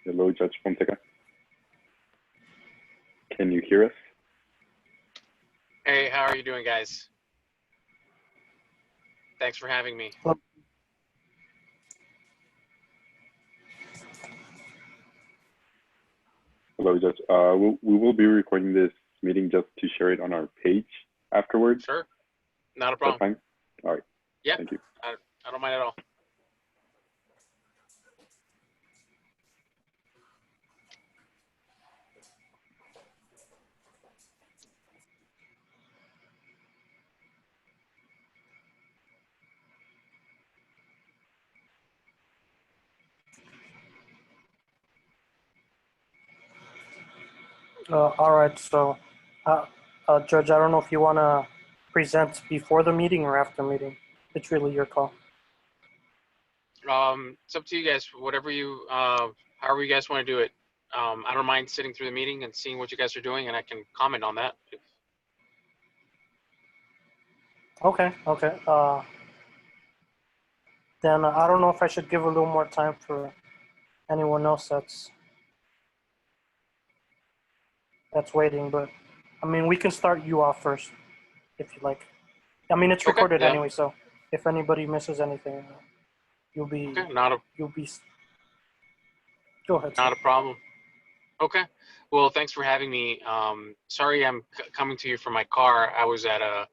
Hello, Judge Fonseca. Can you hear us? Hey, how are you doing, guys? Thanks for having me. Hello, Judge. We will be recording this meeting just to share it on our page afterwards. Sure, not a Is that problem. fine? All right. Yeah, Thank you. I don't mind at all. All right, so, Judge, I don't know if you want to present before the meeting or after the meeting. It's really your call. It's up to you guys. Whatever you, however you guys want to do it. I don't mind sitting through the meeting and seeing what you guys are doing, and I can comment on that. Okay. Then I don't know if I should give a little more time for anyone else that's waiting, but I mean, we can start you off first if you like. I mean, it's Okay, recorded yeah. anyway, so if anybody misses anything, you'll be. Okay, Go ahead. Not a problem. Okay. Well, thanks for having me. Sorry, I'm coming to you from my car. I was at a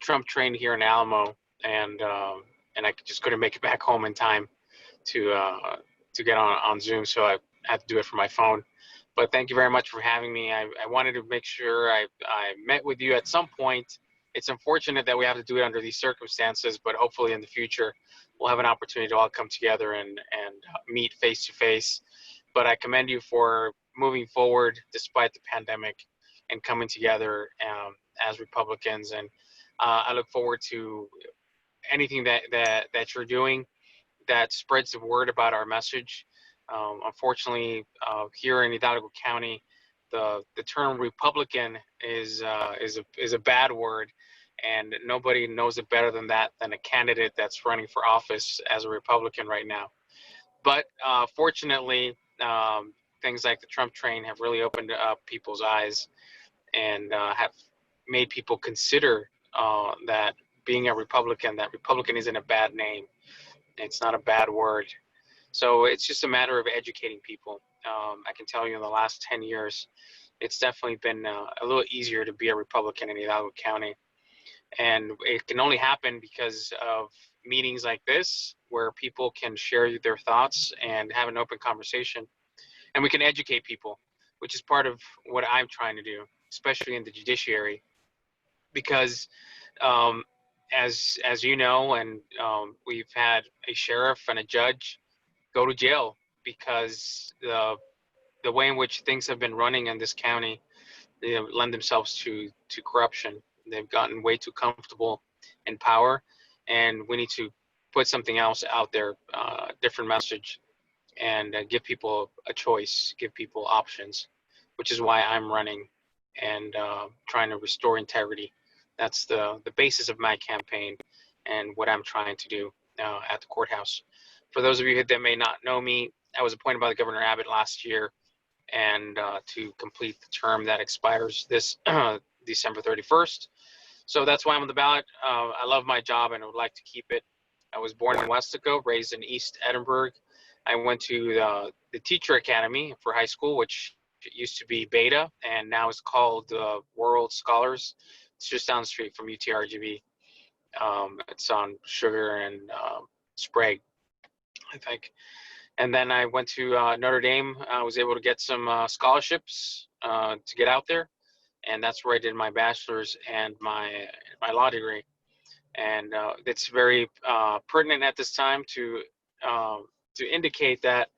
Trump train here in Alamo, and I just couldn't make it back home in time to get on Zoom, so I had to do it from my phone. But thank you very much for having me. I wanted to make sure I met with you at some point. It's unfortunate that we have to do it under these circumstances, but hopefully in the future we'll have an opportunity to all come together and meet face to face. But I commend you for moving forward despite the pandemic and coming together as Republicans. And I look forward to anything that you're doing that spreads the word about our message. Unfortunately, here in Hidalgo County, the term Republican is a bad word, and nobody knows it better than a candidate that's running for office as a Republican right now. But fortunately, things like the Trump train have really opened up people's eyes and have made people consider that being a Republican, that Republican isn't a bad name. It's not a bad word. So it's just a matter of educating people. I can tell you in the last 10 years, it's definitely been a little easier to be a Republican in Hidalgo County. And it can only happen because of meetings like this, where people can share their thoughts and have an open conversation. And we can educate people, which is part of what I'm trying to do, especially in the judiciary. Because as you know, and we've had a sheriff and a judge go to jail because the way in which things have been running in this county, they lend themselves to corruption. They've gotten way too comfortable in power, and we need to put something else out there, different message, and give people a choice, give people options, which is why I'm running and trying to restore integrity. That's the basis of my campaign and what I'm trying to do at the courthouse. For those of you that may not know me, I was appointed by the Governor Abbott last year, and to complete the term that expires this December 31st. So that's why I'm on the ballot. I love my job and I would like to keep it. I was born in Westaco, raised in East Edinburgh. I went to the Teacher Academy for high school, which used to be Beta, and now is called World Scholars. It's just down the street from RGV. It's on Sugar and Sprague, I think. And then I went to Notre Dame. I was able to get some scholarships to get out there, and that's where I did my bachelor's and my law degree. And it's very pertinent at this time to indicate that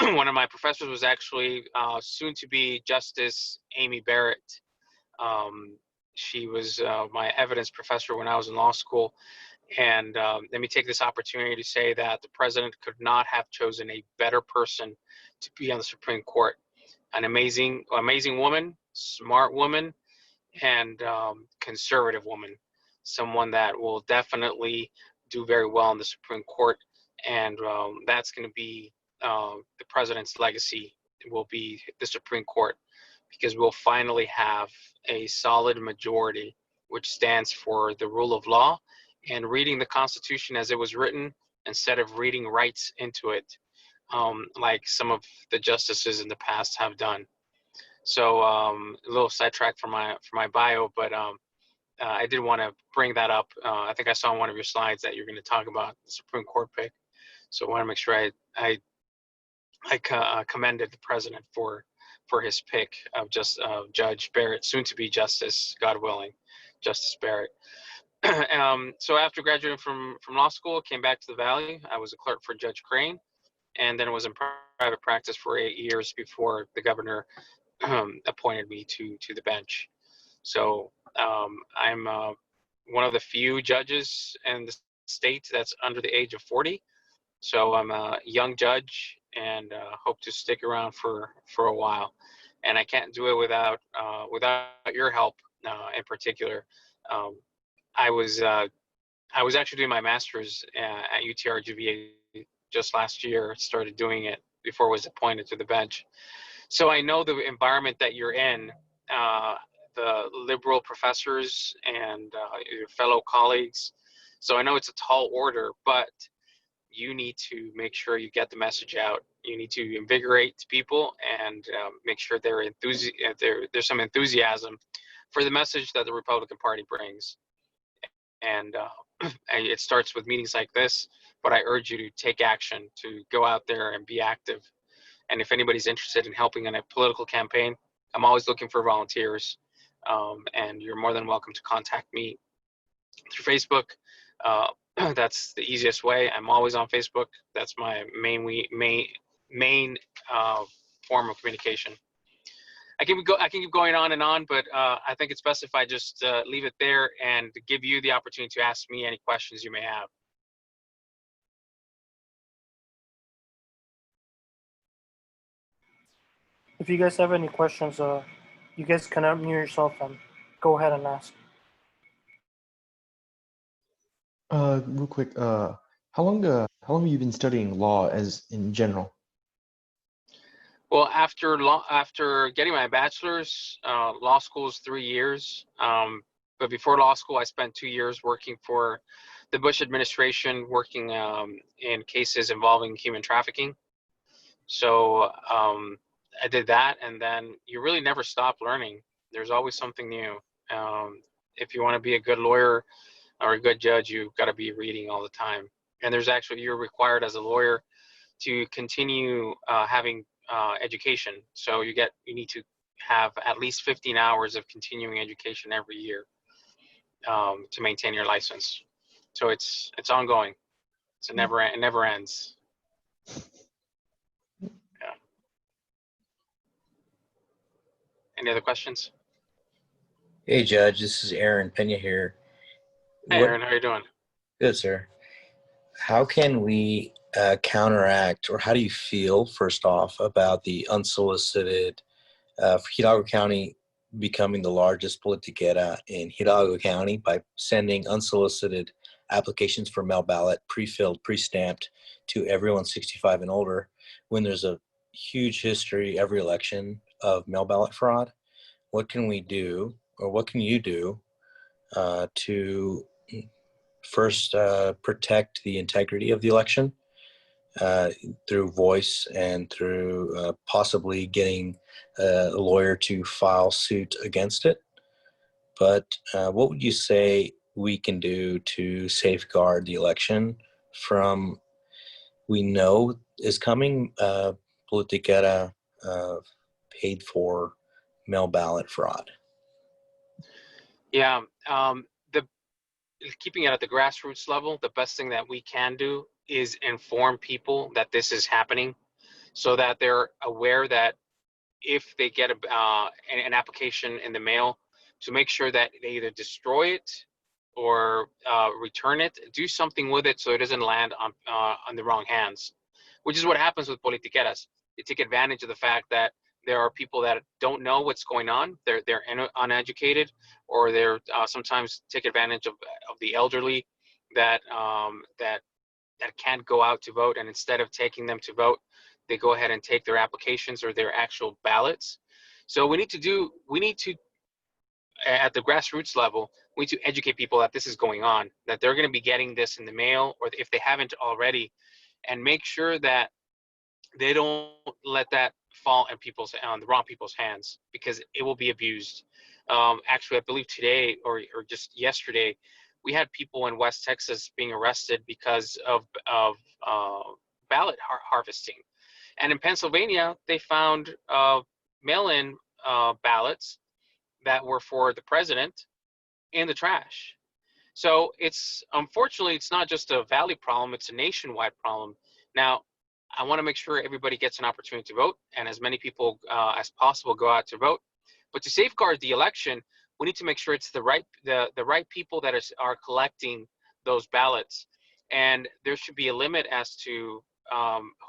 one of my professors was actually soon to be Justice Amy Barrett. She was my evidence professor when I was in law school. And let me take this opportunity to say that the president could not have chosen a better person to be on the Supreme Court. An amazing woman, smart woman, and conservative woman. Someone that will definitely do very well in the Supreme Court. And that's going to be the president's legacy will be the Supreme Court, because we'll finally have a solid majority which stands for the rule of law and reading the Constitution as it was written instead of reading rights into it, like some of the justices in the past have done. So a little sidetrack for my bio, but I did want to bring that up. I think I saw on one of your slides that you're going to talk about the Supreme Court pick. So I want to make sure I commended the president for his pick of Judge Barrett, soon to be Justice, God willing, Justice Barrett. So after graduating from law school, came back to the Valley. I was a clerk for Judge Crane, and then was in private practice for 8 years before the governor appointed me to the bench. So I'm one of the few judges in the state that's under the age of 40. So I'm a young judge, and hope to stick around for a while. And I can't do it without your help in particular. I was actually doing my master's at UT RGV just last year. Started doing it before I was appointed to the bench. So I know the environment that you're in, the liberal professors and your fellow colleagues. So I know it's a tall order, but you need to make sure you get the message out. You need to invigorate people and make sure there's some enthusiasm for the message that the Republican Party brings. And it starts with meetings like this, but I urge you to take action, to go out there and be active. And if anybody's interested in helping in a political campaign, I'm always looking for volunteers. And you're more than welcome to contact me through Facebook. That's the easiest way. I'm always on Facebook. That's my main form of communication. I can keep going on and on, but I think it's best if I just leave it there and give you the opportunity to ask me any questions you may have. If you guys have any questions, you guys can unmute yourself and go ahead and ask. Real quick, how long have you been studying law as in general? Well, after getting my bachelor's, law school is 3 years. But before law school, I spent 2 years working for the Bush administration, working in cases involving human trafficking. So I did that, and then you really never stop learning. There's always something new. If you want to be a good lawyer or a good judge, you've got to be reading all the time. And you're required as a lawyer to continue having education. So you need to have at least 15 hours of continuing education every year to maintain your license. So it's ongoing. It never ends. Yeah. Any other questions? Hey, Judge, this is Aaron Pena here. Hey, Aaron, how are you doing? Good, sir. How can we counteract, or how do you feel, first off, about the unsolicited, Hidalgo County becoming the largest politiquera in Hidalgo County by sending unsolicited applications for mail ballot, pre-filled, pre-stamped to everyone 65 and older, when there's a huge history every election of mail ballot fraud? What can we do, or what can you do to first protect the integrity of the election through voice and through possibly getting a lawyer to file suit against it? But what would you say we can do to safeguard the election from, we know is coming, politiquera, paid for mail ballot fraud? Yeah, keeping it at the grassroots level, the best thing that we can do is inform people that this is happening, so that they're aware that if they get an application in the mail, to make sure that they either destroy it or return it, do something with it so it doesn't land on the wrong hands, which is what happens with politiqueras. They take advantage of the fact that there are people that don't know what's going on. They're uneducated, or they're sometimes take advantage of the elderly that that can't go out to vote, and instead of taking them to vote, they go ahead and take their applications or their actual ballots. So we need to at the grassroots level, we need to educate people that this is going on, that they're going to be getting this in the mail, or if they haven't already, and make sure that they don't let that fall on the wrong people's hands, because it will be abused. Actually, I believe today or just yesterday, we had people in West Texas being arrested because of ballot harvesting, and in Pennsylvania, they found mail-in ballots that were for the president in the trash. So unfortunately, it's not just a Valley problem, it's a nationwide problem. Now, I want to make sure everybody gets an opportunity to vote, and as many people as possible go out to vote. But to safeguard the election, we need to make sure it's the right people that are collecting those ballots, and there should be a limit as to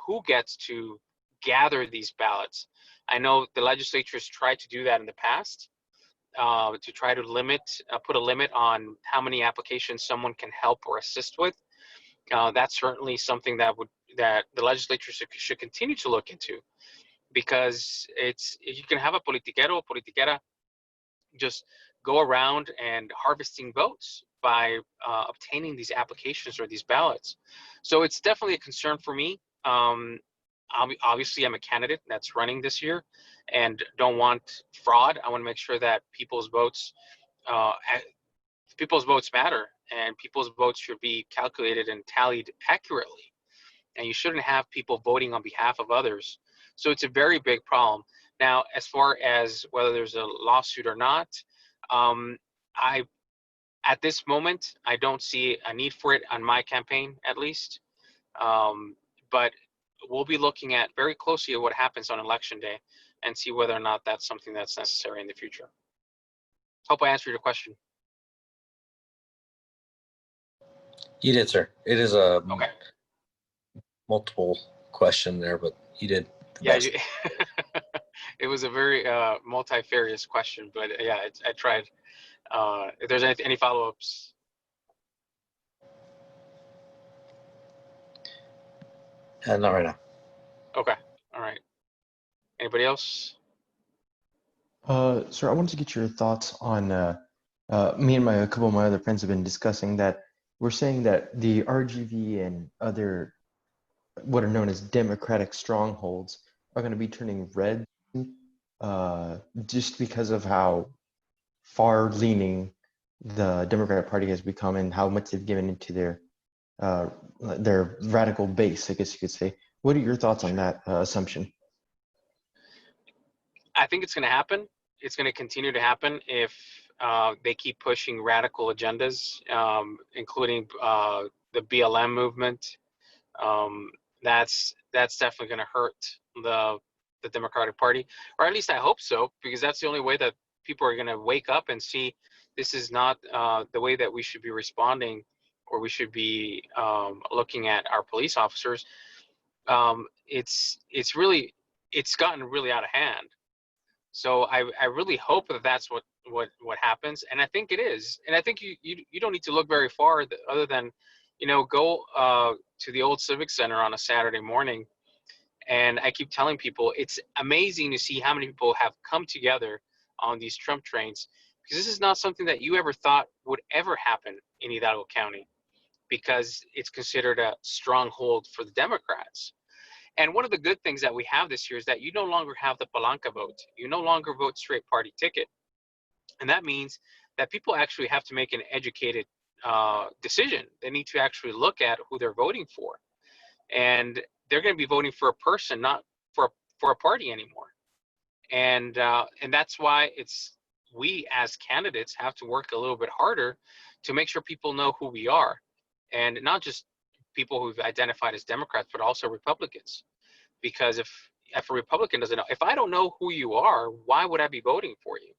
who gets to gather these ballots. I know the legislature has tried to do that in the past, to try to put a limit on how many applications someone can help or assist with. That's certainly something that the legislature should continue to look into, because you can have a politiquero or politiquera just go around and harvesting votes by obtaining these applications or these ballots. So it's definitely a concern for me. Obviously, I'm a candidate that's running this year and don't want fraud. I want to make sure that people's votes matter, and people's votes should be calculated and tallied accurately. And you shouldn't have people voting on behalf of others. So it's a very big problem. Now, as far as whether there's a lawsuit or not, at this moment, I don't see a need for it on my campaign, at least. But we'll be looking at very closely at what happens on election day and see whether or not that's something that's necessary in the future. Hope I answered your question. You did, sir. It is a Okay. multiple question there, but you did the best. It was a very multifarious question, but yeah, I tried. If there's any follow-ups. Not right now. Okay. All right. Anybody else? Sir, I wanted to get your thoughts on me and a couple of my other friends have been discussing that we're saying that the RGV and other what are known as Democratic strongholds are going to be turning red just because of how far-leaning the Democratic Party has become and how much they've given into their radical base, I guess you could say. What are your thoughts on that assumption? I think it's going to happen. It's going to continue to happen if they keep pushing radical agendas, including the BLM movement. That's definitely going to hurt the Democratic Party, or at least I hope so, because that's the only way that people are going to wake up and see this is not the way that we should be responding, or we should be looking at our police officers. It's gotten really out of hand. So I really hope that that's what happens, and I think it is. And I think you don't need to look very far other than, go to the old Civic Center on a Saturday morning. And I keep telling people it's amazing to see how many people have come together on these Trump trains, because this is not something that you ever thought would ever happen in Hidalgo County, because it's considered a stronghold for the Democrats. And one of the good things that we have this year is that you no longer have the palanca vote. You no longer vote straight party ticket. And that means that people actually have to make an educated decision. They need to actually look at who they're voting for. And they're going to be voting for a person, not for a party anymore. And that's why we as candidates have to work a little bit harder to make sure people know who we are. And not just people who've identified as Democrats, but also Republicans. Because if a Republican doesn't know, if I don't know who you are, why would I be voting for you?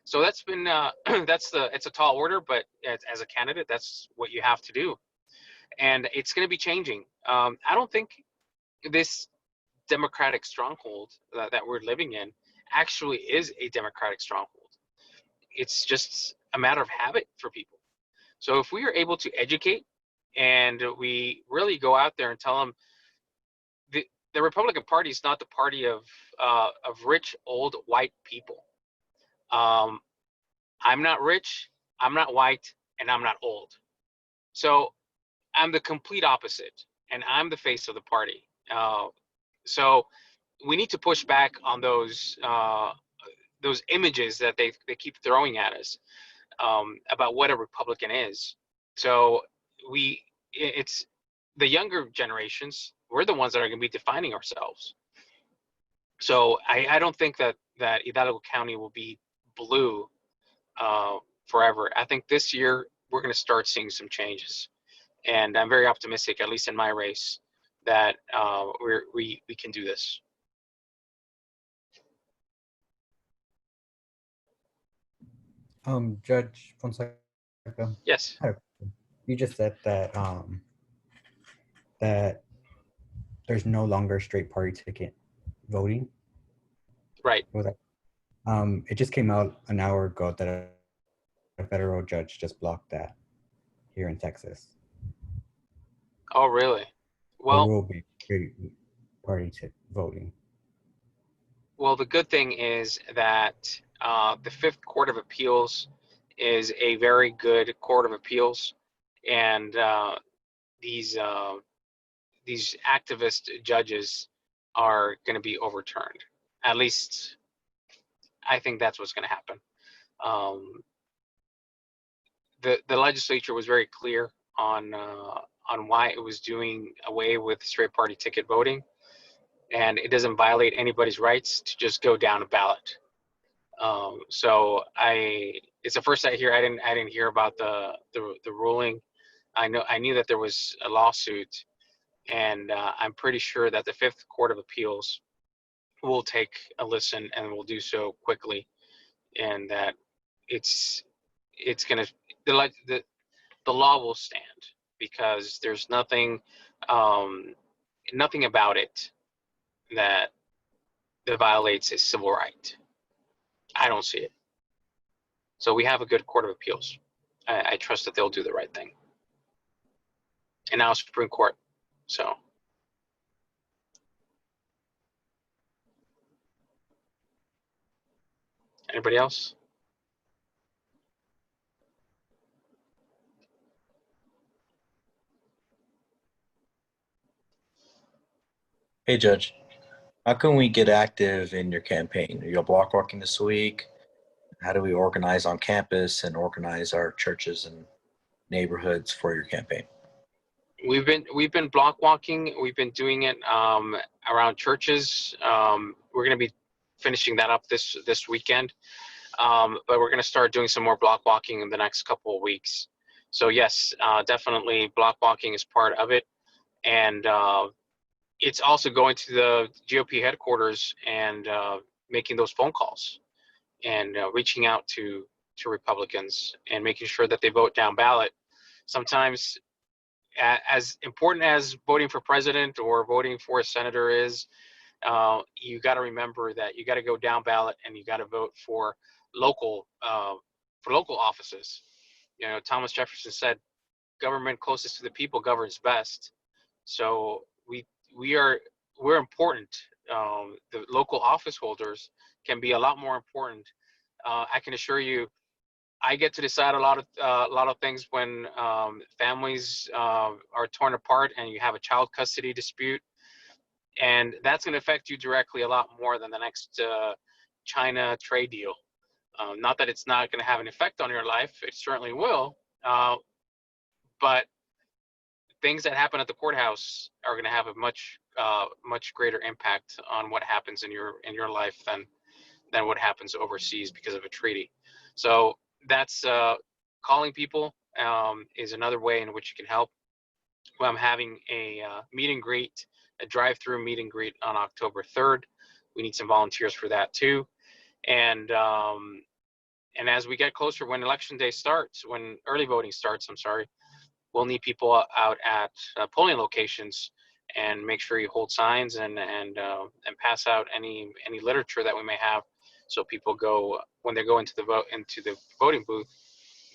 So that's been, it's a tall order, but as a candidate, that's what you have to do. And it's going to be changing. I don't think this Democratic stronghold that we're living in actually is a Democratic stronghold. It's just a matter of habit for people. So if we are able to educate and we really go out there and tell them the Republican Party is not the party of rich old white people. I'm not rich, I'm not white, and I'm not old. So I'm the complete opposite, and I'm the face of the party. So we need to push back on those images that they keep throwing at us about what a Republican is. So it's the younger generations. We're the ones that are going to be defining ourselves. So I don't think that Hidalgo County will be blue forever. I think this year we're going to start seeing some changes, and I'm very optimistic, at least in my race, that we can do this. Judge Fonseca, Yes. you just said that that there's no longer straight party ticket voting. Right. Was that? It just came out an hour ago that a federal judge just blocked that here in Texas. Oh, really? There Well, will be straight party voting. well, the good thing is that the Fifth Court of Appeals is a very good court of appeals, and these activist judges are going to be overturned. At least, I think that's what's going to happen. The legislature was very clear on why it was doing away with straight party ticket voting, and it doesn't violate anybody's rights to just go down a ballot. So it's the first I hear. I didn't hear about the ruling. I knew that there was a lawsuit, and I'm pretty sure that the Fifth Court of Appeals will take a listen and will do so quickly, and that it's gonna the law will stand, because there's nothing about it that violates a civil right. I don't see it. So we have a good Court of Appeals. I trust that they'll do the right thing. And now Supreme Court. So. Anybody else? Hey, Judge, how can we get active in your campaign? Are you block walking this week? How do we organize on campus and organize our churches and neighborhoods for your campaign? We've been block walking. We've been doing it around churches. We're going to be finishing that up this weekend, but we're going to start doing some more block walking in the next couple of weeks. So yes, definitely block walking is part of it, and it's also going to the GOP headquarters and making those phone calls and reaching out to Republicans and making sure that they vote down ballot. Sometimes, as important as voting for president or voting for a senator is, you got to remember that you got to go down ballot and you got to vote for local offices. You know, Thomas Jefferson said, "Government closest to the people governs best." So we're important. The local office holders can be a lot more important. I can assure you, I get to decide a lot of things when families are torn apart and you have a child custody dispute, and that's going to affect you directly a lot more than the next China trade deal. Not that it's not going to have an effect on your life; it certainly will. But things that happen at the courthouse are going to have a much greater impact on what happens in your life than what happens overseas because of a treaty. So that's calling people is another way in which you can help. Well, I'm having a meet and greet, a drive-through meet and greet on October 3rd. We need some volunteers for that too. And as we get closer, when election day starts, when early voting starts, we'll need people out at polling locations and make sure you hold signs and pass out any literature that we may have, so people go when they go into the voting booth,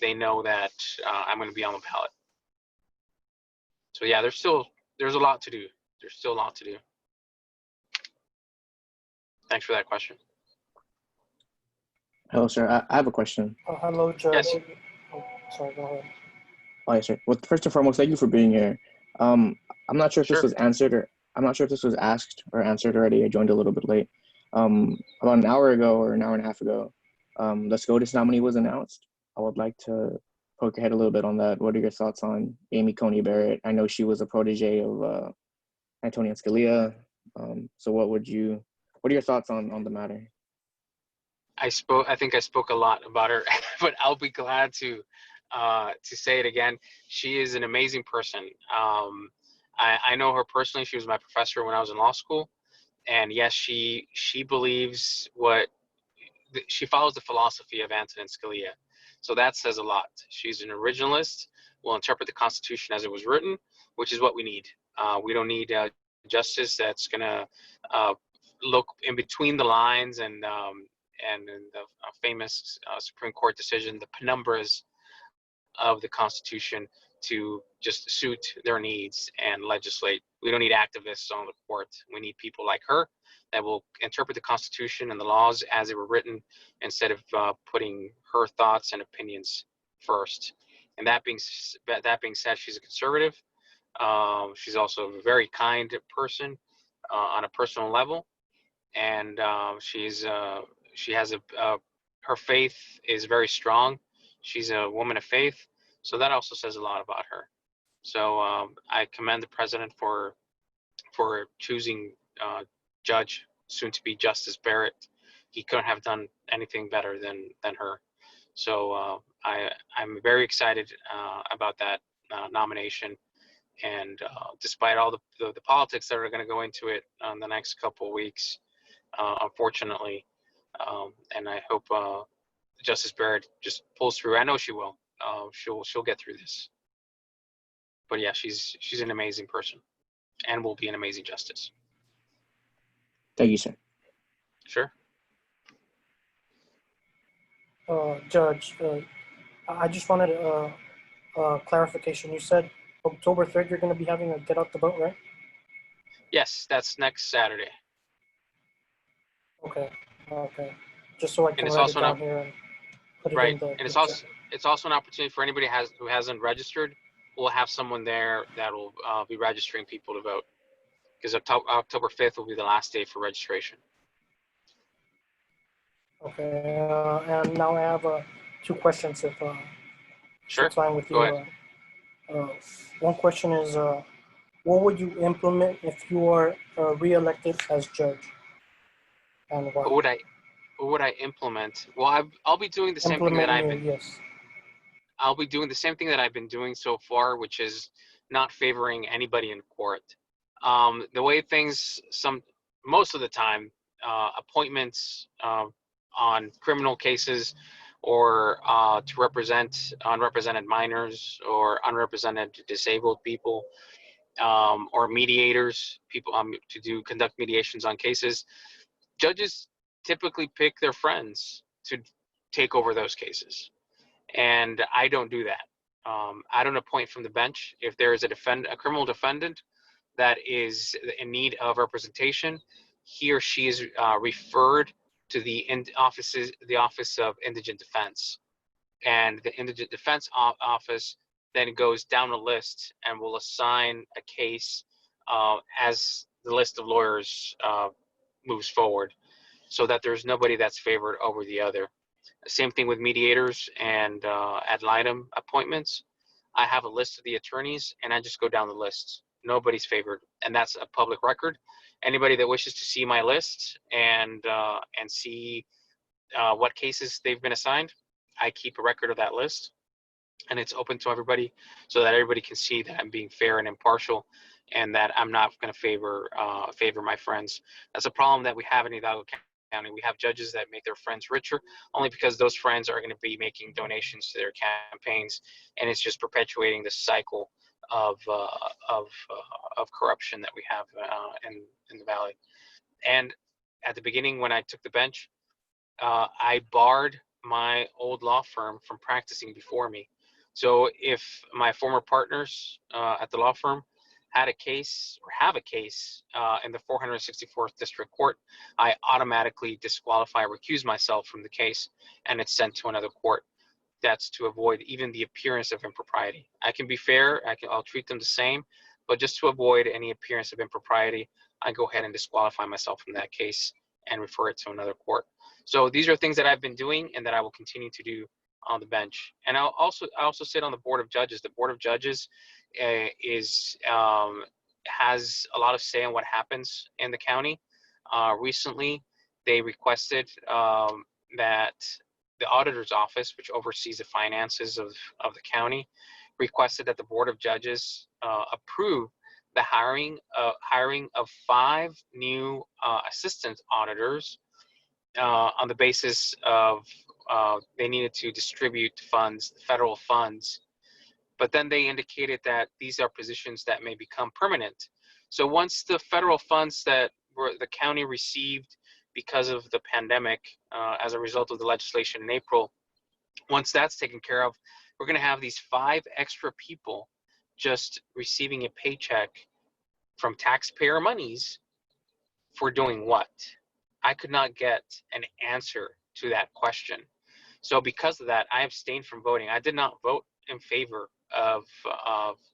they know that I'm going to be on the ballot. So yeah, there's a lot to do. There's still a lot to do. Thanks for that question. Hello, sir. I have a question. Hello, Judge. Yes. Oh, sorry, go ahead. Oh, yes, sir. Well, first and foremost, thank you for being here. I'm not sure if this Sure. was answered, or I'm not sure if this was asked or answered already. I joined a little bit late. About an hour ago or an hour and a half ago, the SCOTUS nominee was announced. I would like to poke your head a little bit on that. What are your thoughts on Amy Coney Barrett? I know she was a protege of Antonin Scalia. So what are your thoughts on the matter? I think I spoke a lot about her, but I'll be glad to say it again. She is an amazing person. I know her personally. She was my professor when I was in law school, and yes, she believes she follows the philosophy of Antonin Scalia. So that says a lot. She's an originalist, will interpret the Constitution as it was written, which is what we need. We don't need justice that's going to look in between the lines and in the famous Supreme Court decision, the penumbras of the Constitution to just suit their needs and legislate. We don't need activists on the court. We need people like her that will interpret the Constitution and the laws as they were written instead of putting her thoughts and opinions first. And that being said, she's a conservative. She's also a very kind person on a personal level, and she has her faith is very strong. She's a woman of faith, so that also says a lot about her. So I commend the president for choosing Judge, soon to be Justice Barrett. He couldn't have done anything better than her. So I'm very excited about that nomination. And despite all the politics that are going to go into it in the next couple of weeks, unfortunately, and I hope Justice Barrett just pulls through. I know she will. She'll get through this. But yeah, she's an amazing person, and will be an amazing justice. Thank you, sir. Sure. Judge, I just wanted clarification. You said October 3rd you're going to be having a get out the vote, right? Yes, that's next Saturday. Okay. Just so I can it's write it also down here and put it Right, in the. and it's also an opportunity for anybody who hasn't registered. We'll have someone there that will be registering people to vote, because October 5th will be the last day for registration. Okay, and now I have two questions if Sure. it's fine with you. Go ahead. One question is, what would you implement if you are re-elected as judge, and why? What would I implement? Well, I'll be doing the same thing that I'll be doing the same thing that I've been doing so far, which is not favoring anybody in court. The way things most of the time, appointments on criminal cases or to represent unrepresented minors or unrepresented disabled people, or mediators, people to conduct mediations on cases. Judges typically pick their friends to take over those cases, and I don't do that. I don't appoint from the bench. If there is a criminal defendant that is in need of representation, he or she is referred to the Office of Indigent Defense, and the Indigent Defense Office then goes down the list and will assign a case as the list of lawyers moves forward, so that there's nobody that's favored over the other. Same thing with mediators and ad litem appointments. I have a list of the attorneys, and I just go down the list. Nobody's favored, and that's a public record. Anybody that wishes to see my list and see what cases they've been assigned, I keep a record of that list, and it's open to everybody, so that everybody can see that I'm being fair and impartial, and that I'm not going to favor my friends. That's a problem that we have in Hidalgo County. We have judges that make their friends richer only because those friends are going to be making donations to their campaigns, and it's just perpetuating the cycle of corruption that we have in the valley. And at the beginning, when I took the bench, I barred my old law firm from practicing before me. So if my former partners at the law firm had a case or have a case in the 464th District Court, I automatically disqualify, recuse myself from the case, and it's sent to another court. That's to avoid even the appearance of impropriety. I can be fair, I'll treat them the same, but just to avoid any appearance of impropriety, I go ahead and disqualify myself from that case and refer it to another court. So these are things that I've been doing and that I will continue to do on the bench. And I also sit on the Board of Judges. The Board of Judges has a lot of say in what happens in the county. Recently, they requested that the auditor's office, which oversees the finances of the county, requested that the Board of Judges approve the hiring of 5 new assistant auditors on the basis of they needed to distribute funds, federal funds. But then they indicated that these are positions that may become permanent. So once the federal funds that the county received because of the pandemic as a result of the legislation in April, once that's taken care of, we're going to have these 5 extra people just receiving a paycheck from taxpayer monies for doing what? I could not get an answer to that question. So because of that, I abstained from voting. I did not vote in favor of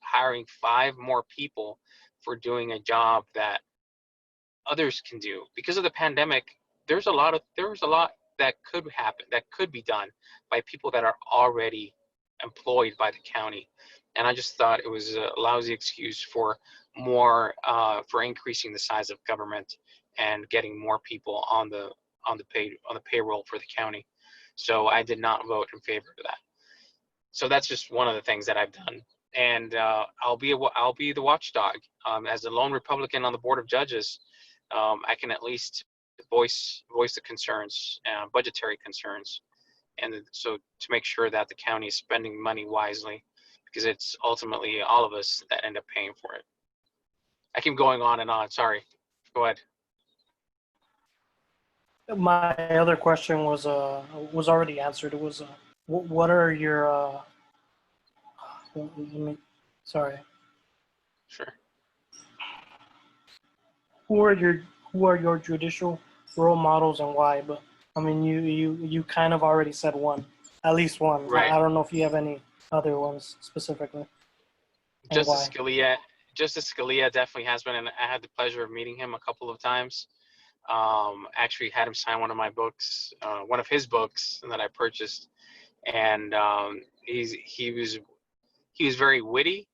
hiring 5 more people for doing a job that others can do. Because of the pandemic, there was a lot that could happen, that could be done by people that are already employed by the county. And I just thought it was a lousy excuse for for increasing the size of government and getting more people on the payroll for the county. So I did not vote in favor of that. So that's just one of the things that I've done. And I'll be the watchdog. As a lone Republican on the Board of Judges, I can at least voice the concerns, budgetary concerns, and so to make sure that the county is spending money wisely, because it's ultimately all of us that end up paying for it. I keep going on and on. Sorry. Go ahead. My other question was already answered. It was what are your sorry. Sure. Who are your judicial role models and why? But I mean, you kind of already said one, at least one. Right. I don't know if you have any other ones specifically. Justice Scalia definitely has been, and I had the pleasure of meeting him a couple of times. Actually had him sign one of my books, one of his books that I purchased, and he was very witty,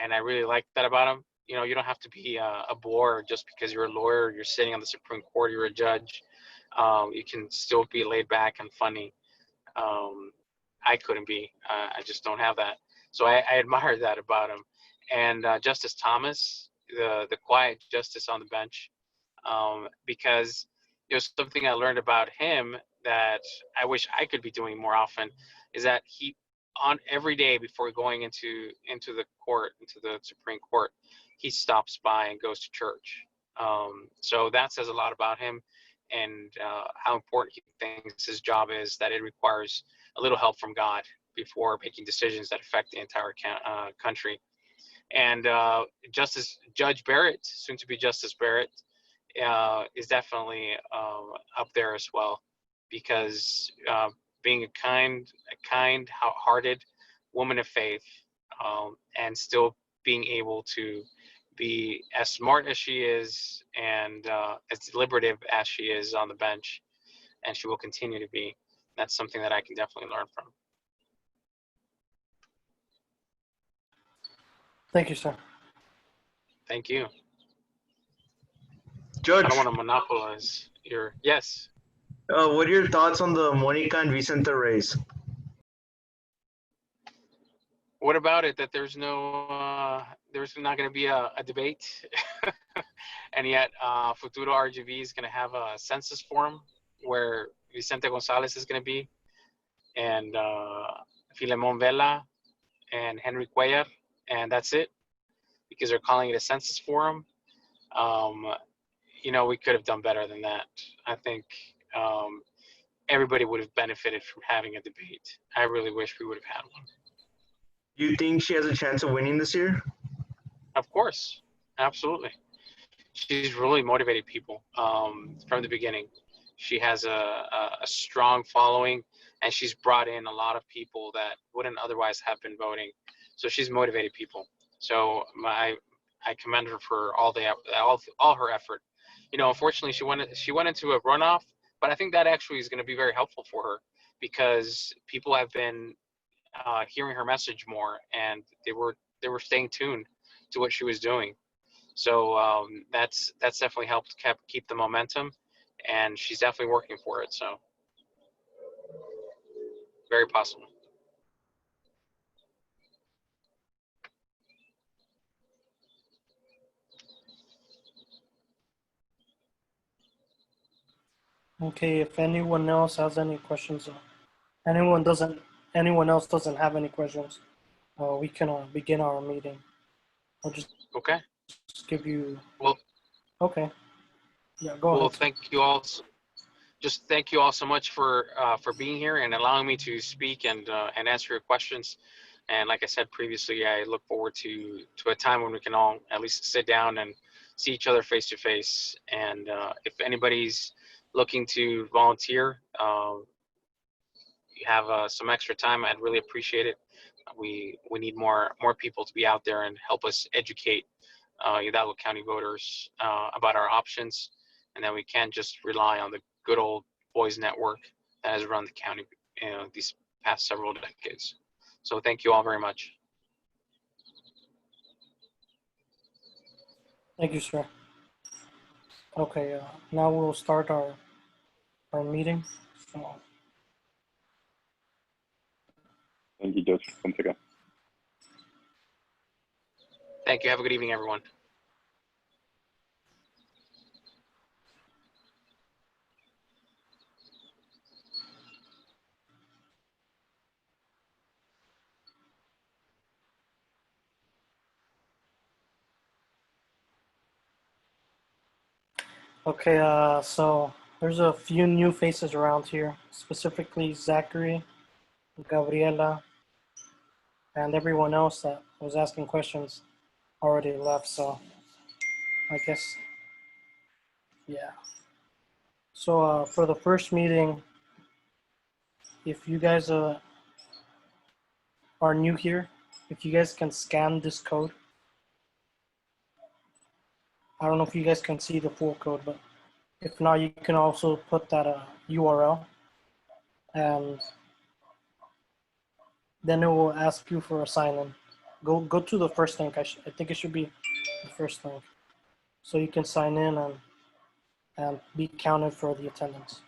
and I really liked that about him. You know, you don't have to be a bore just because you're a lawyer, you're sitting on the Supreme Court, you're a judge. You can still be laid back and funny. I couldn't be. I just don't have that. So I admire that about him. And Justice Thomas, the quiet justice on the bench, because there's something I learned about him that I wish I could be doing more often, is that he, on every day before going into the court, into the Supreme Court, he stops by and goes to church. So that says a lot about him, and how important he thinks his job is, that it requires a little help from God before making decisions that affect the entire country. And Judge Barrett, soon to be Justice Barrett, is definitely up there as well, because being a kind-hearted woman of faith, and still being able to be as smart as she is and as deliberative as she is on the bench, and she will continue to be. That's something that I can definitely learn from. Thank you, sir. Thank you. Judge, I don't want to monopolize your, yes. what are your thoughts on the Monica and Vicente race? What about it that there's not going to be a debate, and yet Futuro RGV is going to have a census forum where Vicente Gonzalez is going to be, and Filemon Vela and Henry Cuellar, and that's it, because they're calling it a census forum. You know, we could have done better than that. I think everybody would have benefited from having a debate. I really wish we would have had one. Do you think she has a chance of winning this year? Of course, absolutely. She's really motivated people from the beginning. She has a strong following, and she's brought in a lot of people that wouldn't otherwise have been voting. So she's motivated people. So I commend her for all her effort. You know, unfortunately, she went into a runoff, but I think that actually is going to be very helpful for her because people have been hearing her message more, and they were staying tuned to what she was doing. So that's definitely helped keep the momentum, and she's definitely working for it. So very possible. Okay, if anyone else has any questions, anyone else doesn't have any questions, we can begin our meeting. I'll just Okay. give you. Well. Okay. Yeah, go ahead. Well, thank you all. Just thank you all so much for being here and allowing me to speak and answer your questions. And like I said previously, I look forward to a time when we can all at least sit down and see each other face to face. And if anybody's looking to volunteer, you have some extra time, I'd really appreciate it. We need more people to be out there and help us educate Hidalgo County voters about our options, and that we can't just rely on the good old boys network that has run the county, you know, these past several decades. So thank you all very much. Thank you, sir. Okay, now we'll start our meeting. So. Thank you, Judge Fonseca. Thank you. Have a good evening, everyone. Okay, so there's a few new faces around here, specifically Zachary, Gabriela, and everyone else that was asking questions already left, so I guess, yeah. So for the first meeting, if you guys are new here, if you guys can scan this code. I don't know if you guys can see the full code, but if not, you can also put that URL, and then it will ask you for a sign-in. Go to the first link. I think it should be the first link, so you can sign in and be counted for the attendance.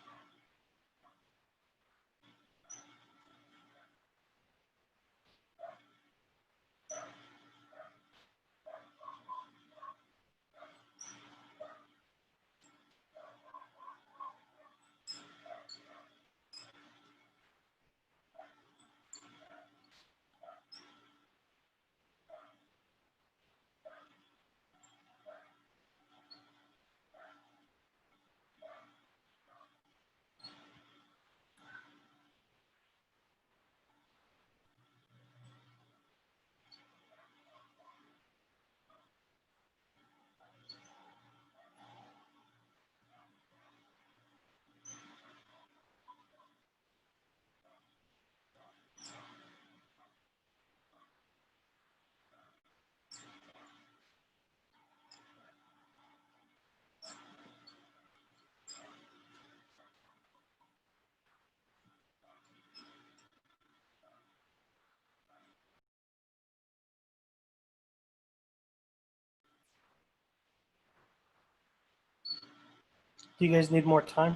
Do you guys need more time?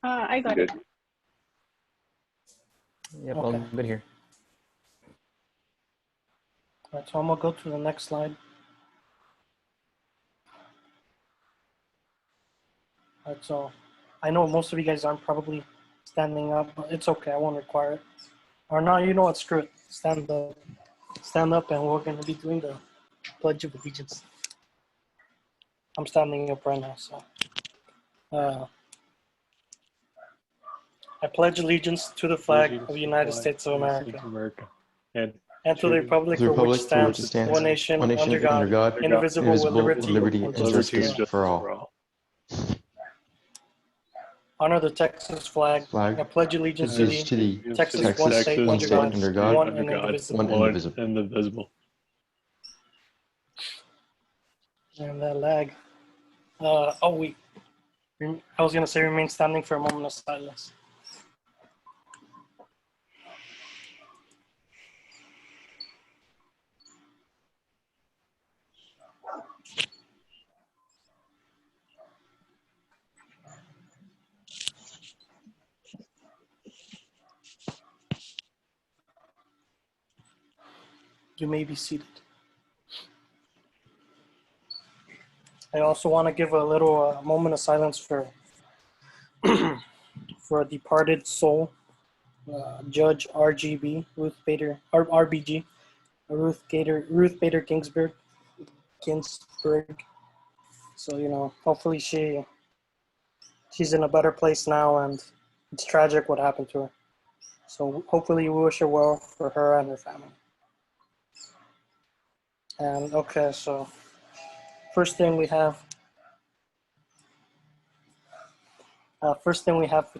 I got it. Yep, Okay. I'm good here. All right, so I'm gonna go to the next slide. All right, so I know most of you guys aren't probably standing up, but it's okay. I won't require it. Or no, you know what? Screw it. Stand up, and we're gonna be doing the Pledge of Allegiance. I'm standing up right now, so. I pledge allegiance to the flag of the United States of America, and to the republic the for which republic for which it stands, stands, one nation, under under God, God, indivisible, with indivisible, with liberty liberty and and justice justice for all. for all. Honor the Texas flag. Flag. I pledge allegiance to Allegiance thee. to thee. Texas, Texas, one state, one under state, God, under God, one and indivisible. one indivisible. And that lag. I was gonna say remain standing for a moment of silence. You may be seated. I also want to give a little moment of silence for for a departed soul, Judge RGB, Ruth Bader, RBG, Ruth Bader Ginsburg. So hopefully she's in a better place now, and it's tragic what happened to her. So hopefully we wish her well for her and her family. And okay, so first thing we have for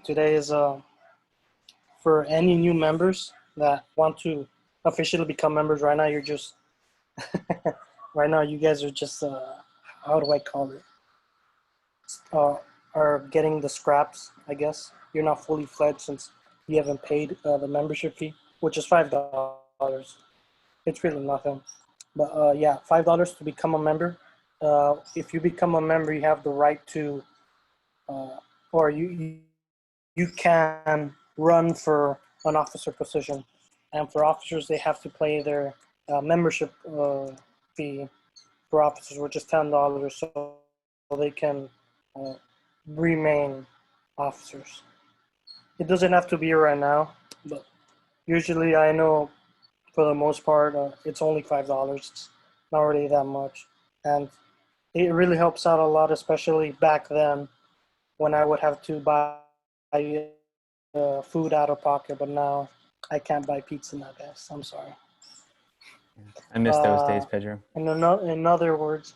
today is for any new members that want to officially become members. Right now, you're just right now you guys are just how do I call it? Are getting the scraps, I guess. You're not fully fledged since you haven't paid the membership fee, which is $5. It's really nothing. But yeah, $5 to become a member. If you become a member, you have the right to, or you can run for an officer position. And for officers, they have to pay their membership fee for officers, which is $10, so they can remain officers. It doesn't have to be right now, but usually I know for the most part it's only $5. It's not really that much, and it really helps out a lot, especially back then when I would have to buy food out of pocket. But now I can't buy pizza nowadays. I'm sorry. I miss those days, Pedro. In other words,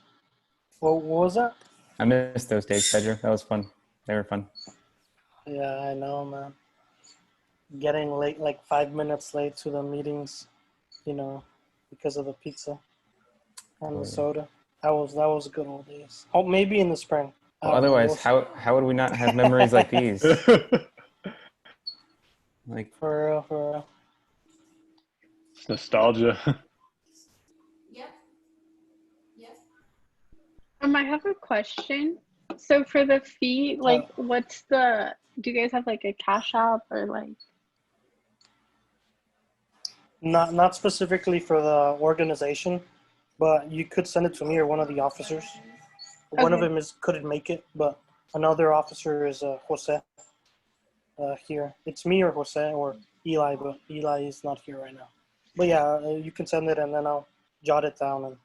what was that? I miss those days, Pedro. That was fun. They were fun. Yeah, I know, man. Getting late, like 5 minutes late to the meetings, because of the pizza and the soda. That was good old days. Oh, maybe in the spring. Well, otherwise, how would we not have memories like these? Like For real. It's nostalgia. I have a question. So for the fee, like, do you guys have like a cash app or like? Not specifically for the organization, but you could send it to me or one of the officers. One of them couldn't make it, but another officer is Jose here. It's me or Jose or Eli, but Eli is not here right now. But yeah, you can send it and then I'll jot it down. And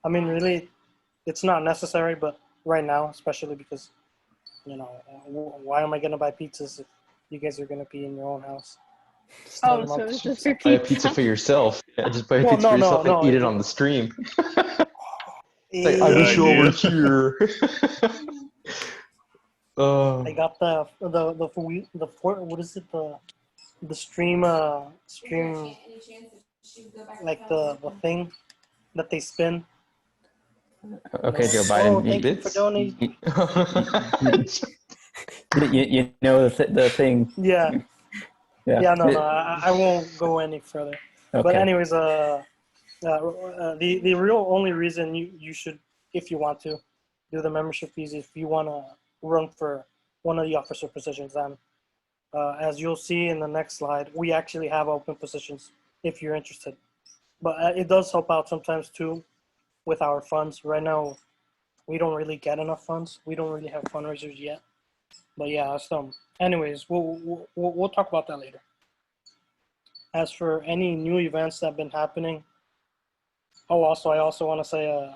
I mean, really, it's not necessary, but right now, especially because, why am I going to buy pizzas if you guys are going to be in your own house? So it's just for pizza. Buy a pizza for yourself. Yeah, just buy a pizza for yourself and eat it on the stream. Like, I wish you all were here. I got the what is it, the stream like the thing that they spin. Okay, Joe Biden. Thank you for donating. You know the thing. Yeah. No, I won't go any further. Okay. But anyways, the real only reason you should, if you want to, do the membership fees if you want to run for one of the officer positions. And as you'll see in the next slide, we actually have open positions if you're interested. But it does help out sometimes too with our funds. Right now, we don't really get enough funds. We don't really have fundraisers yet. But yeah, anyways, we'll talk about that later. As for any new events that have been happening, I also want to say,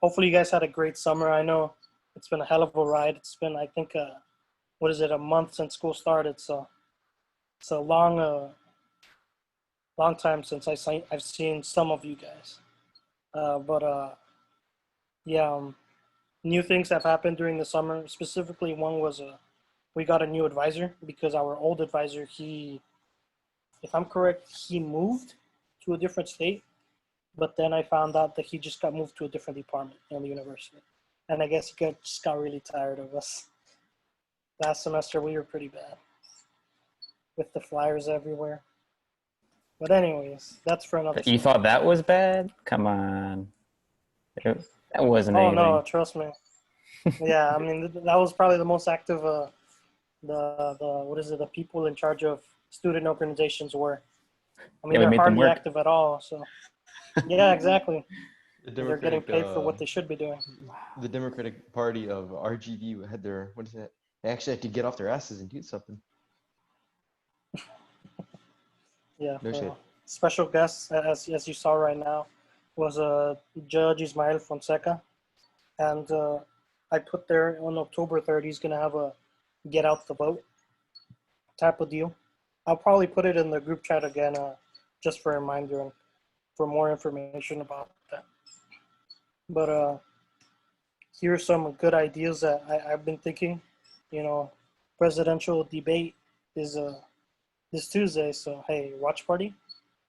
hopefully you guys had a great summer. I know it's been a hell of a ride. It's been, I think, a month since school started. So it's a long, long time since I've seen some of you guys. Yeah, new things have happened during the summer. Specifically, one was we got a new advisor because our old advisor, if I'm correct, he moved to a different state, but then I found out that he just got moved to a different department in the university. And I guess he just got really tired of us. Last semester, we were pretty bad with the flyers everywhere. But anyways, that's for another You story. thought that was bad? Come on. That wasn't Oh, anything. no, trust me. Yeah, I mean, that was probably the most active, the people in charge of student organizations were. I mean, Yeah, we they're made them hardly work. active at all, so. Yeah, exactly. The They're getting paid for what they should be doing. The Democratic Party of RGV had their, what is that? They actually had to get off their asses and do something. Yeah. No shit. Special guest, as you saw right now, was Judge Ismael Fonseca, and I put there on October 3rd he's gonna have a get out the vote type of deal. I'll probably put it in the group chat again, just for a reminder and for more information about that. But here's some good ideas that I've been thinking. You know, presidential debate is this Tuesday, so hey, watch party?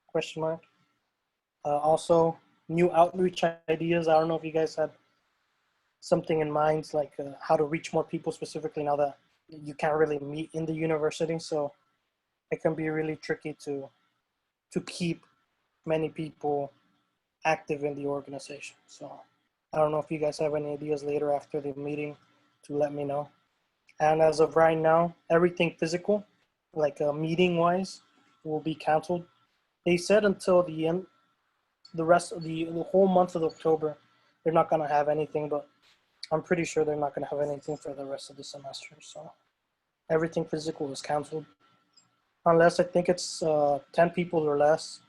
Question mark. Also, new outreach ideas. I don't know if you guys had something in mind, like how to reach more people specifically now that you can't really meet in the university. So it can be really tricky to keep many people active in the organization. So I don't know if you guys have any ideas later after the meeting to let me know. And as of right now, everything physical, like meeting wise, will be canceled. They said until the end, the rest of the whole month of October, they're not going to have anything, but I'm pretty sure they're not going to have anything for the rest of the semester. So everything physical is canceled. Unless I think it's 10 people or less,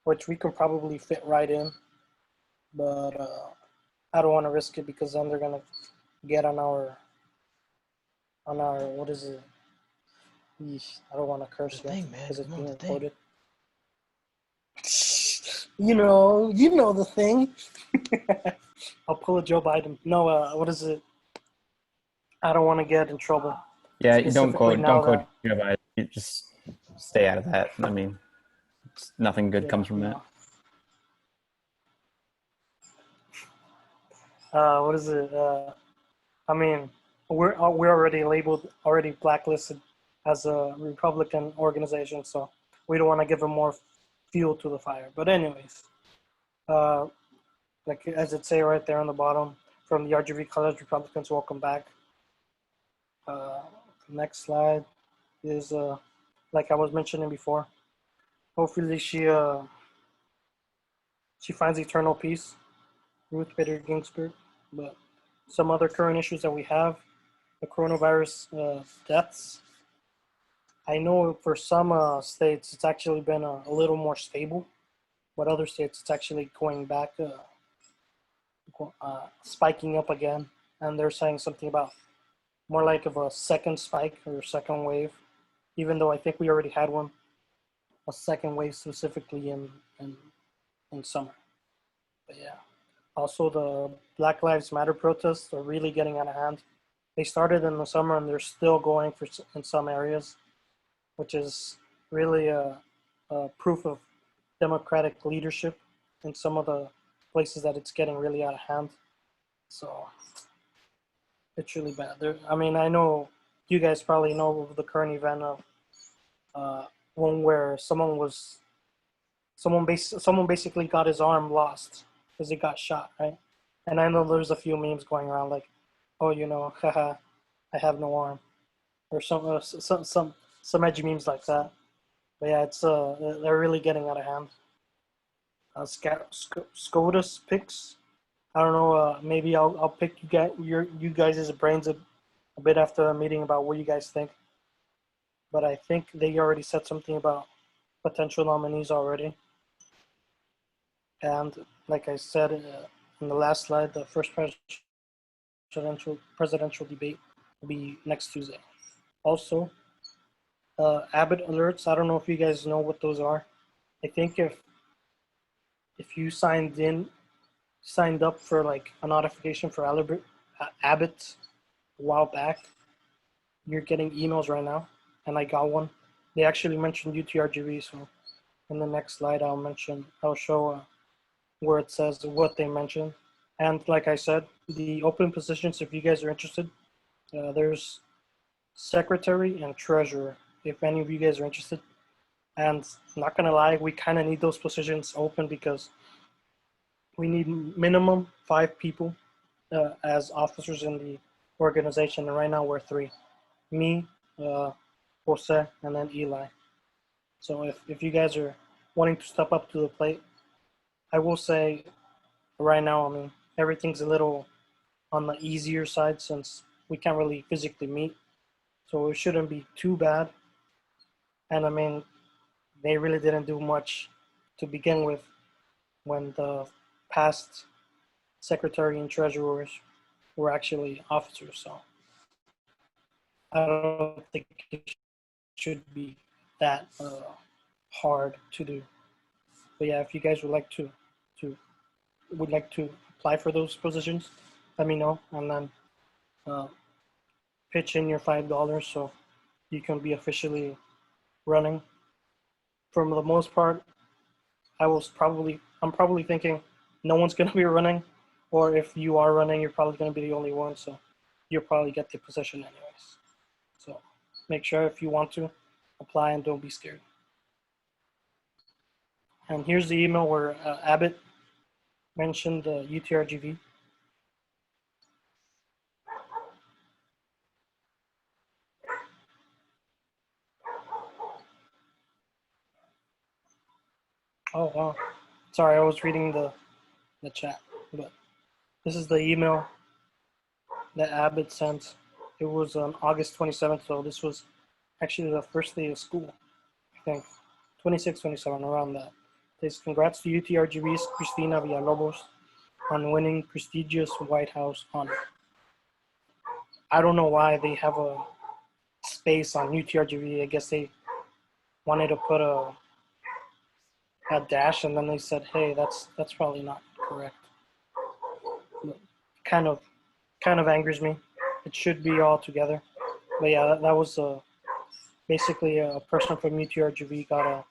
which we can probably fit right in. But I don't want to risk it because then they're going to get on our, what is it? Yeesh, I don't want to curse yet because it's being recorded. You know the thing. I'll pull a Joe Biden. No, what is it? I don't want to get in trouble. Yeah, you don't go now Joe Biden. You just stay out of that. I mean, nothing good comes from that. What is it? I mean, we're already already blacklisted as a Republican organization, so we don't want to give them more fuel to the fire. But anyways, like as it say right there on the bottom, from the RGV College Republicans, welcome back. Next slide is like I was mentioning before. Hopefully she finds eternal peace, Ruth Bader Ginsburg. But some other current issues that we have, the coronavirus deaths. I know for some states it's actually been a little more stable, but other states it's actually going back, spiking up again. And they're saying something about more like of a second spike or second wave, even though I think we already had one, a second wave specifically in summer. But yeah. Also, the Black Lives Matter protests are really getting out of hand. They started in the summer and they're still going in some areas, which is really a proof of democratic leadership in some of the places that it's getting really out of hand. So it's really bad. I mean, I know you guys probably know of the current event of one where someone basically got his arm lost because he got shot, right? And I know there's a few memes going around like, oh, haha, I have no arm, or some edgy memes like that. But yeah, it's they're really getting out of hand. SCOTUS picks. I don't know. Maybe I'll pick you guys' brains a bit after the meeting about what you guys think. But I think they already said something about potential nominees already. And like I said in the last slide, the first presidential debate will be next Tuesday. Also, Abbott alerts. I don't know if you guys know what those are. I think if you signed up for like a notification for Abbott a while back, you're getting emails right now, and I got one. They actually mentioned UTRGV, so in the next slide I'll show where it says what they mentioned. And like I said, the open positions, if you guys are interested, there's secretary and treasurer, if any of you guys are interested. And not gonna lie, we kind of need those positions open because we need minimum 5 people as officers in the organization. And right now we're 3, me, Jose, and then Eli. So if you guys are wanting to step up to the plate, I will say right now, I mean, everything's a little on the easier side since we can't really physically meet. So it shouldn't be too bad. And I mean, they really didn't do much to begin with when the past secretary and treasurers were actually officers. So I don't think it should be that hard to do. But yeah, if you guys would like to apply for those positions, let me know, and then pitch in your $5 so you can be officially running. For the most part, I'm probably thinking no one's gonna be running, or if you are running, you're probably gonna be the only one, so you'll probably get the position anyways. So make sure if you want to apply and don't be scared. And here's the email where Abbott mentioned the UTRGV. Oh wow, sorry, I was reading the chat, but this is the email that Abbott sent. It was on August 27th, so this was actually the first day of school, I think, 26, 27, around that. It says, congrats to UTRGV's Cristina Villalobos on winning prestigious White House honor. I don't know why they have a space on UTRGV. I guess they wanted to put a dash, and then they said, hey, that's probably not correct. But kind of angers me. It should be all together. But yeah, that was basically a person from UTRGV got a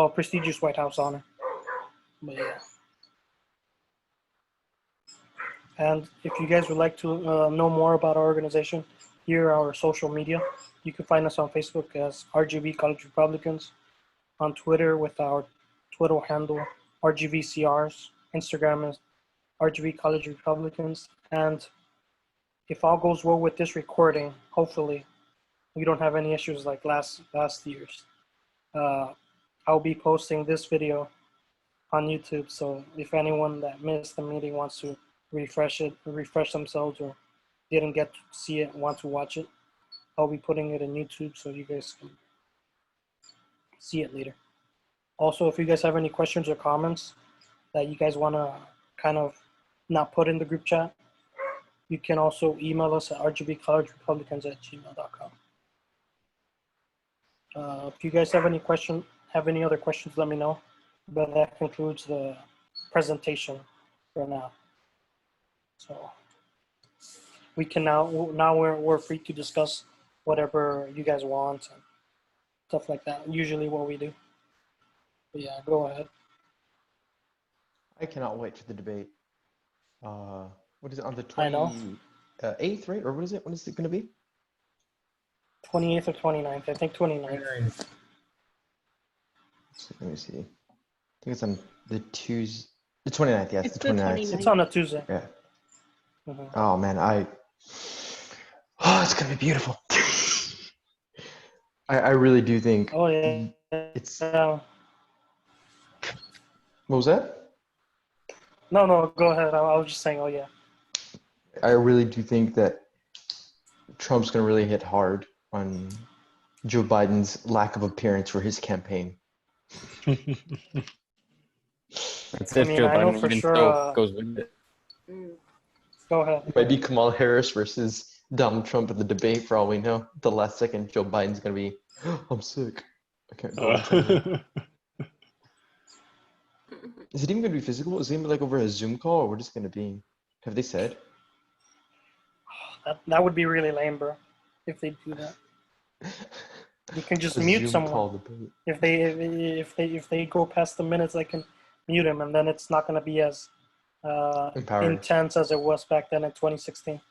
prestigious White House honor. But yeah. And if you guys would like to know more about our organization, here are our social media. You can find us on Facebook as RGV College Republicans, on Twitter with our Twitter handle RGVCRs, Instagram is RGV College Republicans, and if all goes well with this recording, hopefully we don't have any issues like last year's. I'll be posting this video on YouTube, so if anyone that missed the meeting wants to refresh themselves, or didn't get to see it, want to watch it, I'll be putting it in YouTube so you guys can see it later. Also, if you guys have any questions or comments that you guys want to kind of not put in the group chat, you can also email us at rgbcollegerepublicans@gmail.com. If you guys have any other questions, let me know. But that concludes the presentation for now. So we can now we're free to discuss whatever you guys want and stuff like that. Usually what we do. But yeah, go ahead. I cannot wait for the debate. What is it, on the 8th, right? Or what is it? When is it going to be? 28th or 29th. I think 29th. Let me see. I think it's on the Tuesday. The 29th, yes. It's the 29th. It's on a Tuesday. Yeah. Mm-hmm. Oh, man. It's going to be beautiful. I really do think it's... What was that? No, go ahead. I was just saying, oh, yeah. I really do think that Trump's going to really hit hard on Joe Biden's lack of appearance for his campaign. That's if Joe Biden even still goes with it. Go ahead. It might be Kamala Harris versus Donald Trump at the debate for all we know. The last second, Joe Biden's gonna be, I'm sick. I can't go attend that. Is it even gonna be physical? Is it gonna be like over a Zoom call, or we're just gonna be? Have they said? That would be really lame, bro. If they do that, you can just A mute Zoom someone. call debate. If they go past the minutes, I can mute them, and then it's not gonna be as Empowering. intense as it was back then in 2016.